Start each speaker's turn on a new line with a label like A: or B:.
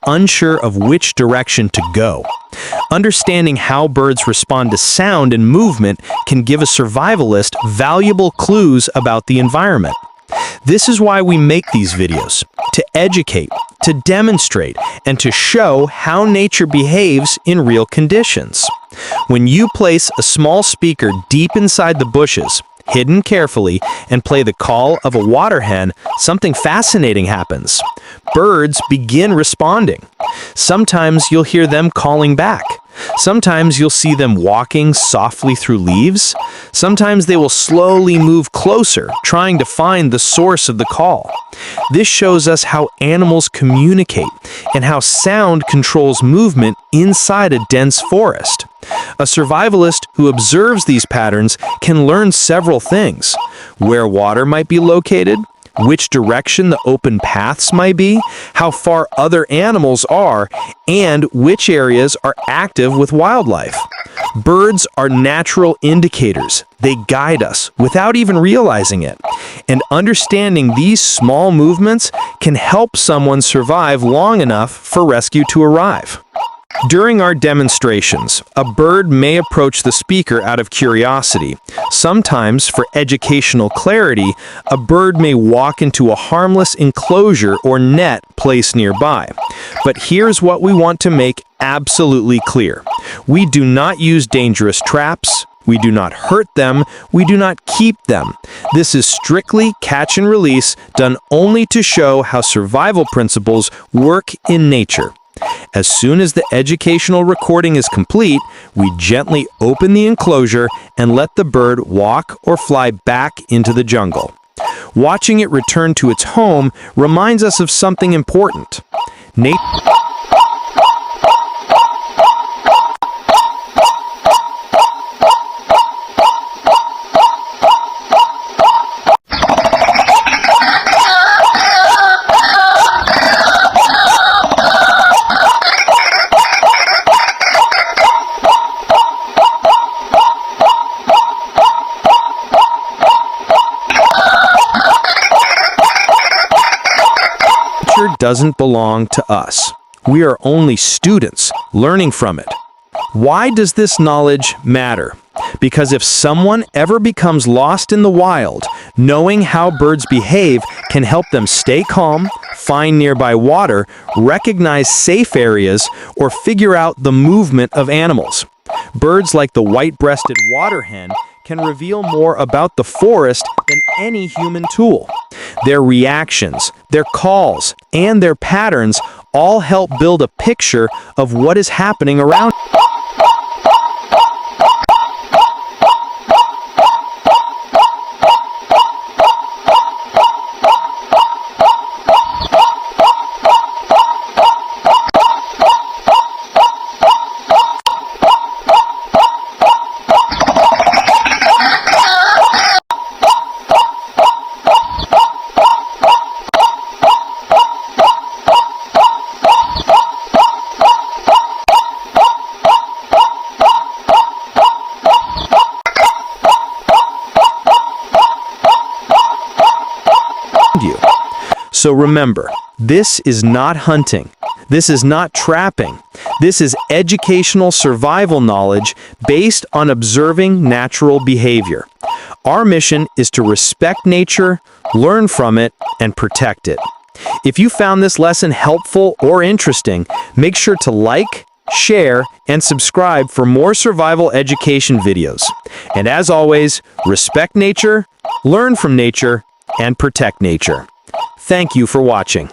A: unsure of which direction to go. Understanding how birds respond to sound and movement can give a survivalist valuable clues about the environment. This is why we make these videos, to educate, to demonstrate, and to show how nature behaves in real conditions. When you place a small speaker deep inside the bushes, hidden carefully, and play the call of a waterhen, something fascinating happens. Birds begin responding. Sometimes you'll hear them calling back. Sometimes you'll see them walking softly through leaves. Sometimes they will slowly move closer, trying to find the source of the call. This shows us how animals communicate and how sound controls movement inside a dense forest. A survivalist who observes these patterns can learn several things: where water might be located, which direction the open paths might be, how far other animals are, and which areas are active with wildlife. Birds are natural indicators. They guide us without even realizing it. And understanding these small movements can help someone survive long enough for rescue to arrive. During our demonstrations, a bird may approach the speaker out of curiosity. Sometimes, for educational clarity, a bird may walk into a harmless enclosure or net placed nearby. But here's what we want to make absolutely clear. We do not use dangerous traps. We do not hurt them. We do not keep them. This is strictly catch and release, done only to show how survival principles work in nature. As soon as the educational recording is complete, we gently open the enclosure and let the bird walk or fly back into the jungle. Watching it return to its home reminds us of something important. Nature doesn't belong to us. We are only students learning from it. Why does this knowledge matter? Because if someone ever becomes lost in the wild, knowing how birds behave can help them stay calm, find nearby water, recognize safe areas, or figure out the movement of animals. Birds like the white-breasted waterhen can reveal more about the forest than any human tool. Their reactions, their calls, and their patterns all help build a picture of what is happening around. So remember, this is not hunting. This is not trapping. This is educational survival knowledge based on observing natural behavior. Our mission is to respect nature, learn from it, and protect it. If you found this lesson helpful or interesting, make sure to like, share, and subscribe for more survival education videos. And as always, respect nature, learn from nature, and protect nature. Thank you for watching.